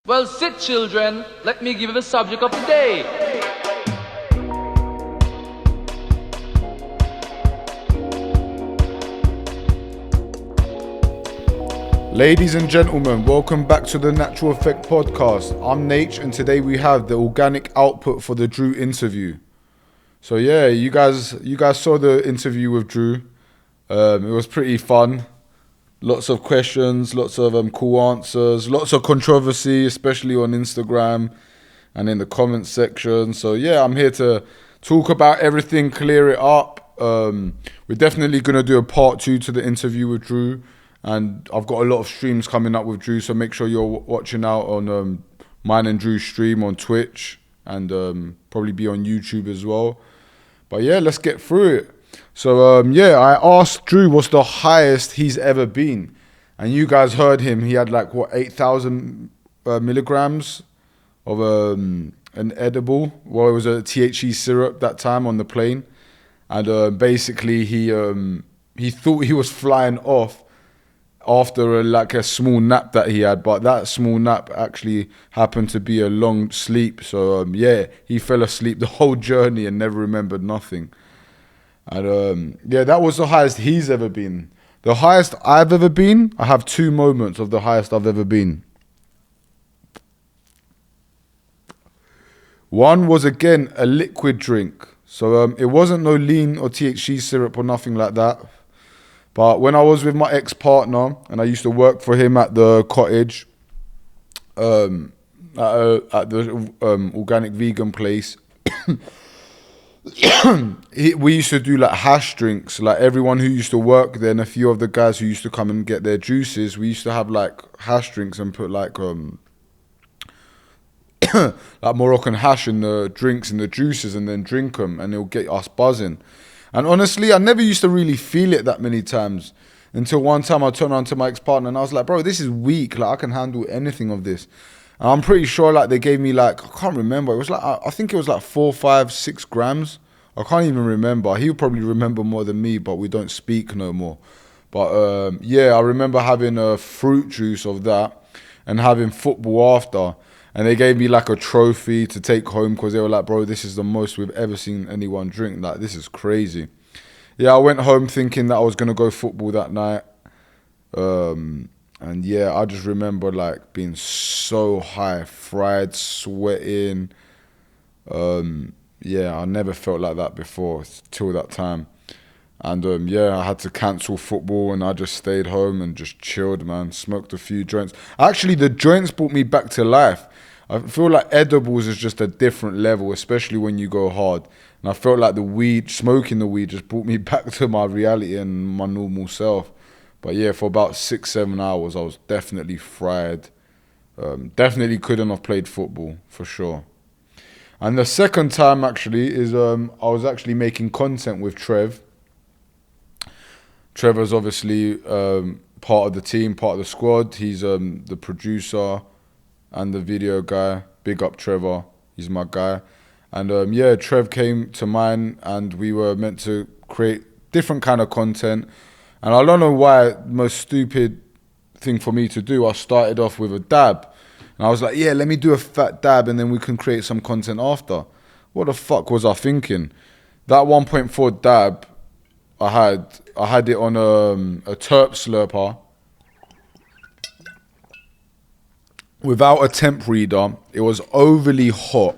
Well, sit, children. Let me give you the subject of the day. Ladies and gentlemen, welcome back to the Natural Effect Podcast. I'm Nate, and today we have the organic output for the Drew interview. So yeah, you guys saw the interview with Drew. It was pretty fun. Lots of questions, lots of cool answers, lots of controversy, especially on Instagram and in the comments section. So yeah, I'm here to talk about everything, clear it up. We're definitely going to do a part 2 to the interview with Drew. And I've got a lot of streams coming up with Drew, so make sure you're watching out on mine and Drew's stream on Twitch and probably be on YouTube as well. But yeah, let's get through it. So yeah, I asked Drew what's the highest he's ever been, and you guys heard him. He had like 8,000 milligrams of an edible. Well, it was a THC syrup that time on the plane, and basically he thought he was flying off after a small nap that he had, but that small nap actually happened to be a long sleep. So yeah, he fell asleep the whole journey and never remembered nothing. And yeah, that was the highest he's ever been. The highest I've ever been, I have 2 moments of the highest I've ever been. One was, again, a liquid drink. So it wasn't no lean or THC syrup or nothing like that. But when I was with my ex-partner and I used to work for him at the cottage, at the organic vegan place, we used to do like hash drinks. Like everyone who used to work there and a few of the guys who used to come and get their juices, we used to have like hash drinks and put like like Moroccan hash in the drinks and the juices and then drink them, and it'll get us buzzing. And honestly, I never used to really feel it that many times until one time I turned around to my ex-partner and I was like, bro, this is weak. Like, I can handle anything of this. And I'm pretty sure like they gave me like, I can't remember. It was like, I think it was like 4, 5, 6 grams. I can't even remember. He'll probably remember more than me, but we don't speak no more. But yeah, I remember having a fruit juice of that and having football after. And they gave me like a trophy to take home because they were like, bro, this is the most we've ever seen anyone drink. Like, this is crazy. Yeah, I went home thinking that I was going to go football that night. And yeah, I just remember like being so high, fried, sweating. Yeah, I never felt like that before till that time. And yeah, I had to cancel football and I just stayed home and just chilled, man. Smoked a few joints. Actually, the joints brought me back to life. I feel like edibles is just a different level, especially when you go hard. And I felt like smoking the weed just brought me back to my reality and my normal self. But yeah, for about 6, 7 hours, I was definitely fried. Definitely couldn't have played football, for sure. And the second time, actually, is I was actually making content with Trev. Trevor's obviously part of the team, part of the squad. He's the producer and the video guy. Big up Trevor, he's my guy. And yeah, Trev came to mine and we were meant to create different kind of content. And I don't know why, the most stupid thing for me to do, I started off with a dab. And I was like, yeah, let me do a fat dab and then we can create some content after. What the fuck was I thinking? That 1.4 dab I had it on a terp slurper without a temp reader. It was overly hot.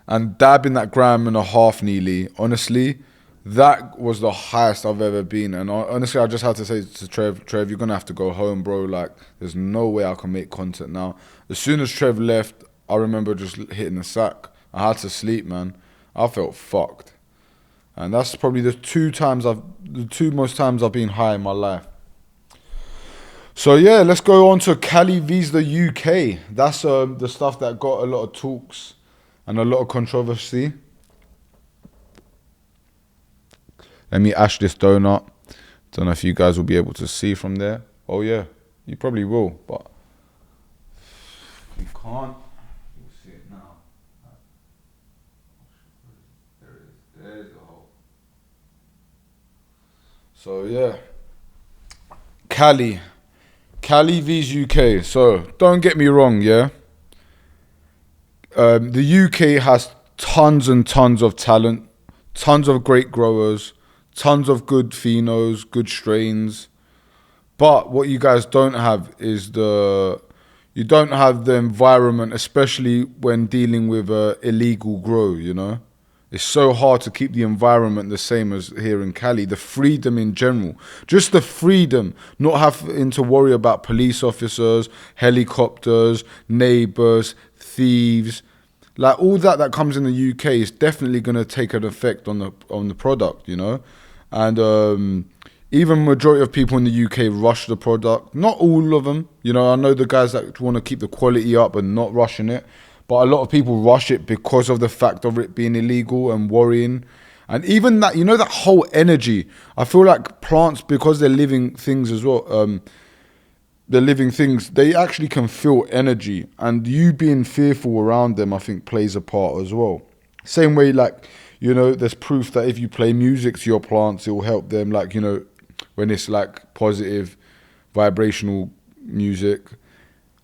And dabbing that 1.5 grams nearly, honestly, that was the highest I've ever been. And honestly, I just had to say to Trev, you're going to have to go home, bro. Like, there's no way I can make content now. As soon as Trev left, I remember just hitting the sack. I had to sleep, man. I felt fucked. And that's probably the 2 most times I've been high in my life. So yeah, let's go on to Cali vs the UK. That's the stuff that got a lot of talks and a lot of controversy. Let me ash this donut. Don't know if you guys will be able to see from there. Oh yeah, you probably will, but you can't. You'll see it now. There it is. There's the hole. So yeah, Cali. Cali vs UK. So don't get me wrong, yeah. The UK has tons and tons of talent, tons of great growers, tons of good phenos, good strains. But what you guys don't have is you don't have the environment, especially when dealing with illegal grow, you know? It's so hard to keep the environment the same as here in Cali. The freedom in general, just the freedom, not having to worry about police officers, helicopters, neighbors, thieves, like all that comes in the UK is definitely going to take an effect on the product, you know, and even majority of people in the UK rush the product. Not all of them, you know. I know the guys that want to keep the quality up and not rushing it. But a lot of people rush it because of the fact of it being illegal and worrying. And even that, you know, that whole energy. I feel like plants, because they're living things as well, they're living things, they actually can feel energy. And you being fearful around them, I think, plays a part as well. Same way, like, you know, there's proof that if you play music to your plants, it will help them. Like, you know, when it's like positive, vibrational music.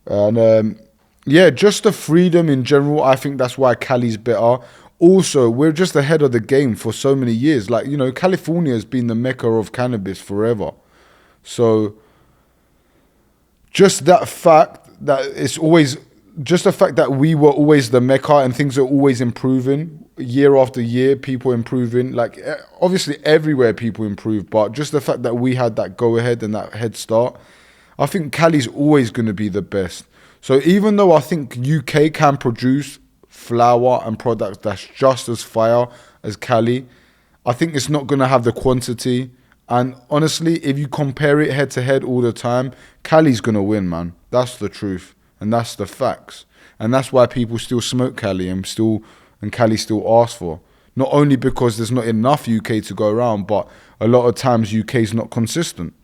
And yeah, just the freedom in general. I think that's why Cali's better. Also, we're just ahead of the game for so many years. Like, you know, California has been the mecca of cannabis forever. So just that fact that it's always, just the fact that we were always the mecca and things are always improving year after year, people improving. Like, obviously everywhere people improve, but just the fact that we had that go ahead and that head start, I think Cali's always going to be the best. So even though I think UK can produce flower and products that's just as fire as Cali, I think it's not going to have the quantity. And honestly, if you compare it head to head all the time, Cali's going to win, man. That's the truth. And that's the facts. And that's why people still smoke Cali and Cali still ask for. Not only because there's not enough UK to go around, but a lot of times UK's not consistent.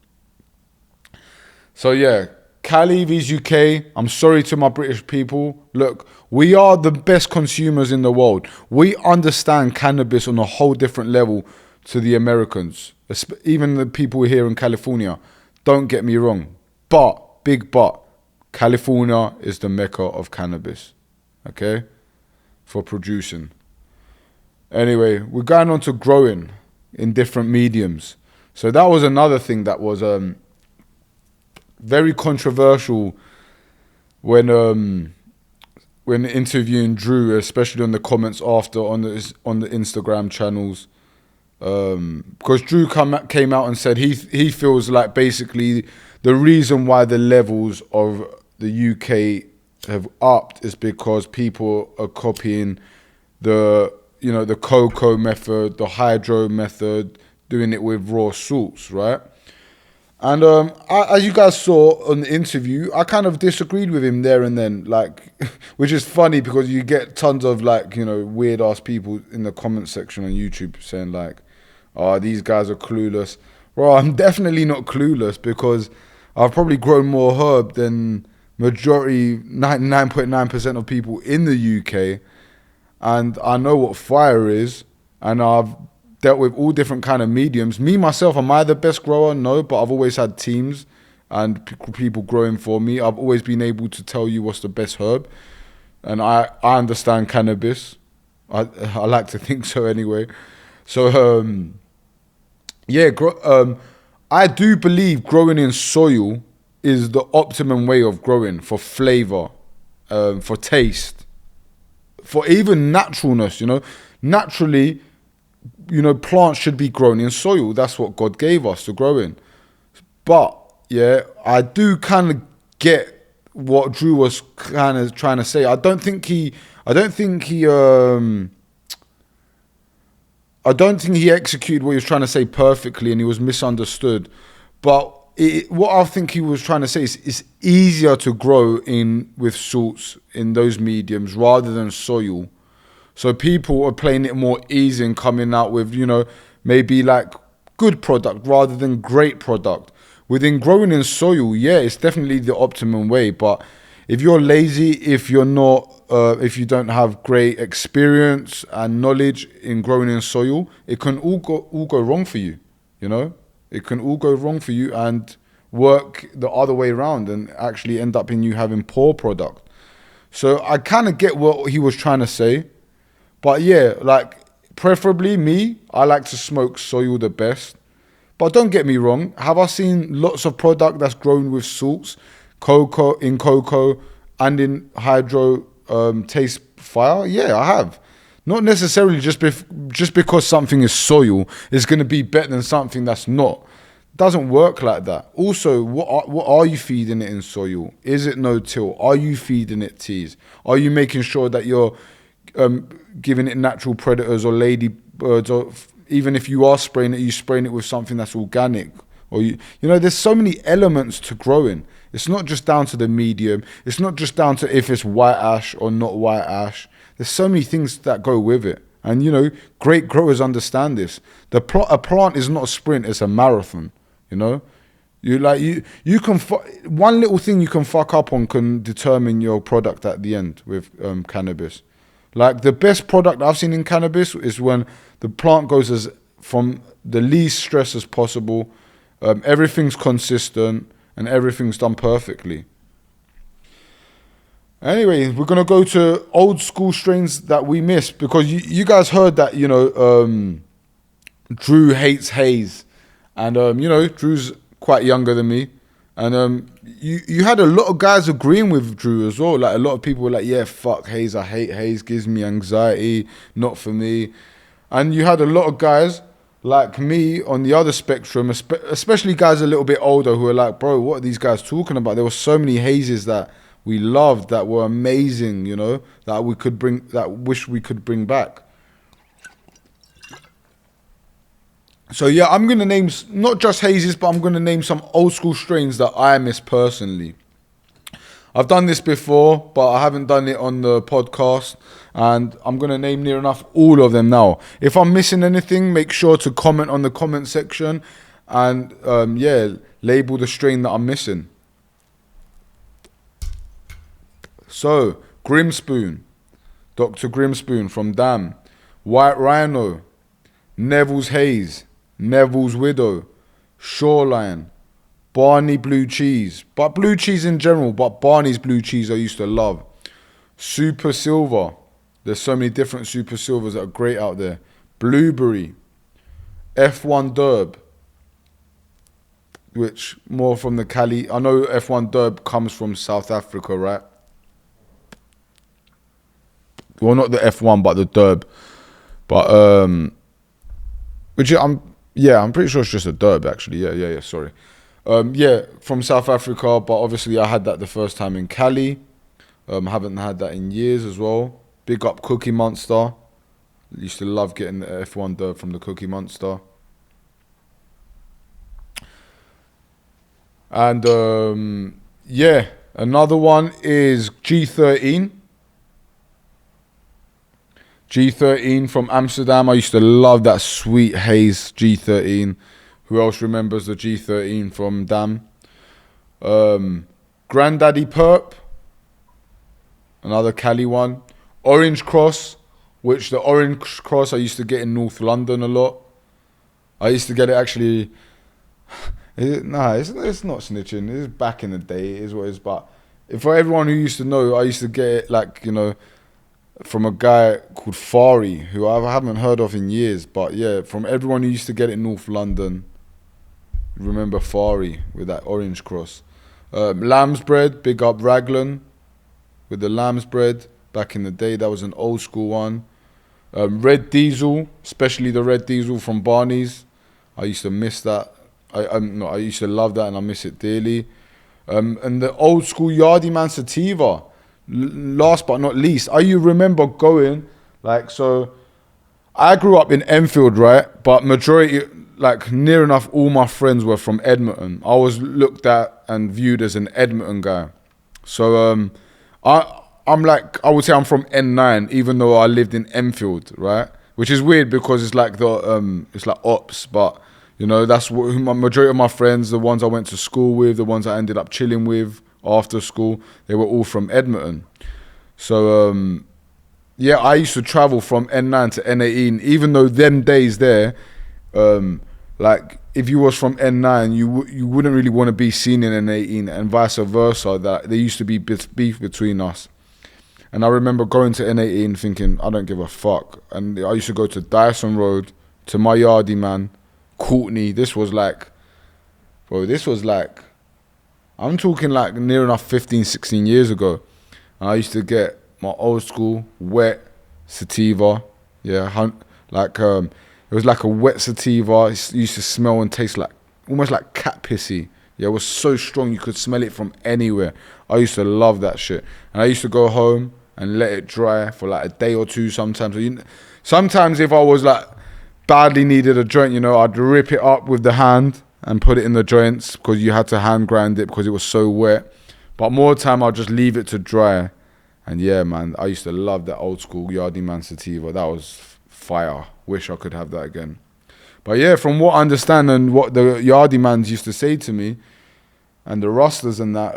So yeah, Cali vs UK. I'm sorry to my British people. Look, we are the best consumers in the world. We understand cannabis on a whole different level to the Americans, even the people here in California. Don't get me wrong, big but, California is the mecca of cannabis, okay, for producing. Anyway, we're going on to growing in different mediums. So that was another thing that was very controversial when interviewing Drew, especially on the comments after on the Instagram channels, because Drew came out and said he feels like basically the reason why the levels of the UK have upped is because people are copying the cocoa method, the hydro method, doing it with raw salts, right? And as you guys saw on the interview, I kind of disagreed with him there and then, like, which is funny because you get tons of, like, you know, weird ass people in the comment section on YouTube saying like, "Oh, these guys are clueless." Well, I'm definitely not clueless because I've probably grown more herb than majority, 99.9% of people in the UK, and I know what fire is, and I've dealt with all different kind of mediums. Me, myself, am I the best grower? No, but I've always had teams and people growing for me. I've always been able to tell you what's the best herb. And I understand cannabis. I like to think so anyway. So, yeah, I do believe growing in soil is the optimum way of growing for flavor, for taste, for even naturalness, you know. Naturally, you know, plants should be grown in soil. That's what God gave us to grow in. But yeah, I do kind of get what Drew was kind of trying to say. I don't think he executed what he was trying to say perfectly, and he was misunderstood. But what I think he was trying to say is it's easier to grow in with salts in those mediums rather than soil. So people are playing it more easy and coming out with, you know, maybe like good product rather than great product. Within growing in soil, yeah, it's definitely the optimum way. But if you're lazy, if you're not, if you don't have great experience and knowledge in growing in soil, it can all go wrong for you. You know, it can all go wrong for you. And work the other way around and actually end up in you having poor product. So I kind of get what he was trying to say. But yeah, like preferably me, I like to smoke soil the best. But don't get me wrong, have I seen lots of product that's grown with salts, cocoa and in hydro taste fire? Yeah, I have. Not necessarily just because something is soil is going to be better than something that's not. It doesn't work like that. Also, what are you feeding it in soil? Is it no-till? Are you feeding it teas? Are you making sure that you're giving it natural predators or ladybirds, or even if you are spraying it, you spraying it with something that's organic? Or you know, there's so many elements to growing. It's not just down to the medium. It's not just down to if it's white ash or not white ash. There's so many things that go with it. And, you know, great growers understand this. A plant is not a sprint, it's a marathon, you know? You can, one little thing you can fuck up on can determine your product at the end with cannabis. Like the best product I've seen in cannabis is when the plant goes as from the least stress as possible, everything's consistent, and everything's done perfectly. Anyway, we're going to go to old school strains that we miss, because you guys heard that, you know, Drew hates haze. And, you know, Drew's quite younger than me. And you had a lot of guys agreeing with Drew as well. Like a lot of people were like, yeah, fuck haze, I hate haze, gives me anxiety, not for me. And you had a lot of guys like me on the other spectrum, especially guys a little bit older, who were like, bro, what are these guys talking about? There were so many hazes that we loved, that were amazing, you know, that wish we could bring back. So yeah, I'm going to name not just hazes, but I'm going to name some old school strains that I miss personally. I've done this before, but I haven't done it on the podcast, and I'm going to name near enough all of them now. If I'm missing anything, make sure to comment on the comment section and yeah, label the strain that I'm missing. So, Grimspoon, Dr. Grimspoon from Dam, White Rhino, Neville's Haze, Neville's Widow, Shoreline, Barney Blue Cheese, but blue cheese in general, but Barney's blue cheese I used to love. Super Silver, there's so many different Super Silvers that are great out there. Blueberry, F1 Derb, which more from the Cali, I know F1 Derb comes from South Africa, right? Well, not the F1, but the Derb. But, which I'm pretty sure it's just a Derb, actually. Yeah, sorry. Yeah, from South Africa, but obviously I had that the first time in Cali. Haven't had that in years as well. Big up Cookie Monster. Used to love getting the F1 Derb from the Cookie Monster. And, yeah, another one is G13. G13 from Amsterdam. I used to love that sweet haze G13. Who else remembers the G13 from Dam? Granddaddy Perp. Another Cali one. Orange Cross, which the Orange Cross I used to get in North London a lot. I used to get it actually... it's not snitching. It's back in the day. It is what it is. But for everyone who used to know, I used to get it like, you know, from a guy called Fari, who I haven't heard of in years. But yeah, from everyone who used to get it in North London, remember Fari with that Orange Cross. Lamb's Bread, big up Raglan with the Lamb's Bread back in the day. That was an old school one. Red Diesel, especially the Red Diesel from Barney's. I used to miss that. I used to love that, and I miss it dearly. And the old school Yardie Man Sativa. Last but not least, you remember going, like, so I grew up in Enfield, right? But majority, like near enough all my friends were from Edmonton. I was looked at and viewed as an Edmonton guy. So I'm like, I would say I'm from N9, even though I lived in Enfield, right? Which is weird because it's like it's like ops, but you know, that's what my majority of my friends, the ones I went to school with, the ones I ended up chilling with after school, they were all from Edmonton. So yeah, I used to travel from N9 to N18, even though them days there, like if you was from N9, you wouldn't really want to be seen in N18, and vice versa. That there used to be beef between us. And I remember going to N18 thinking, I don't give a fuck. And I used to go to Dyson Road, to my yardie man, Courtney. This was like, I'm talking like near enough 15, 16 years ago. And I used to get my old school wet sativa. Yeah, it was like a wet sativa. It used to smell and taste like, almost like cat pissy. Yeah, it was so strong you could smell it from anywhere. I used to love that shit. And I used to go home and let it dry for like a day or two sometimes. Sometimes if I was like badly needed a joint, I'd rip it up with the hand and put it in the joints because you had to hand grind it because it was so wet. But more time I'll just leave it to dry. And yeah, man, I used to love that old school Yardie Man sativa. That was fire. Wish I could have that again. But yeah, from what I understand and what the Yardie Mans used to say to me, and the rustlers and that,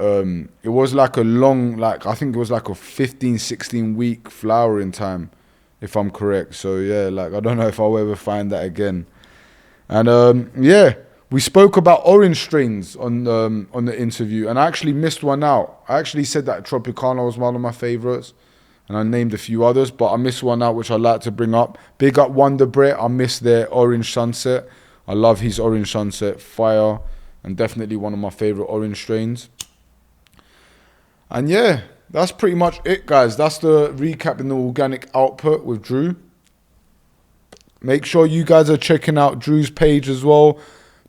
it was like a long, I think it was like a 15, 16 week flowering time, if I'm correct. So yeah, I don't know if I'll ever find that again. And yeah, we spoke about orange strains on the interview, and I actually missed one out. I actually said that Tropicana was one of my favorites, and I named a few others, but I missed one out which I'd like to bring up. Big up Wonder Brett. I missed their Orange Sunset. I love his Orange Sunset. Fire. And definitely one of my favorite orange strains. And yeah, that's pretty much it, guys. That's the recap in the organic output with Drew. Make sure you guys are checking out Drew's page as well.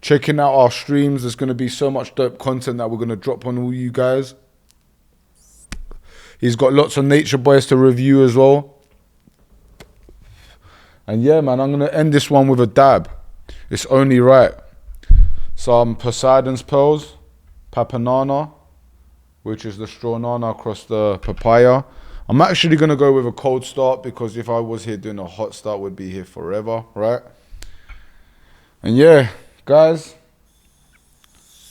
Checking out our streams. There's going to be so much dope content that we're going to drop on all you guys. He's got lots of Nature Boys to review as well. And yeah, man, I'm going to end this one with a dab. It's only right. Some Poseidon's Pearls, Papanana, which is the straw nana across the papaya. I'm actually going to go with a cold start because if I was here doing a hot start, would be here forever, right? And yeah, guys,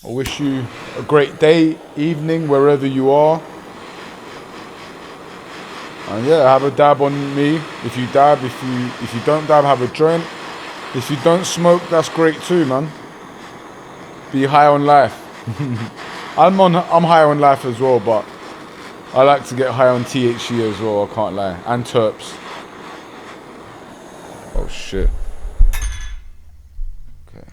I wish you a great day, evening, wherever you are. And yeah, have a dab on me. If you dab, if you don't dab, have a joint. If you don't smoke, that's great too, man. Be high on life. I'm high on life as well, but I like to get high on THC as well, I can't lie. And terps. Oh shit. Okay.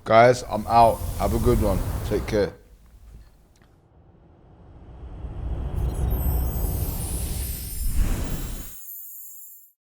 Guys, I'm out. Have a good one. Take care.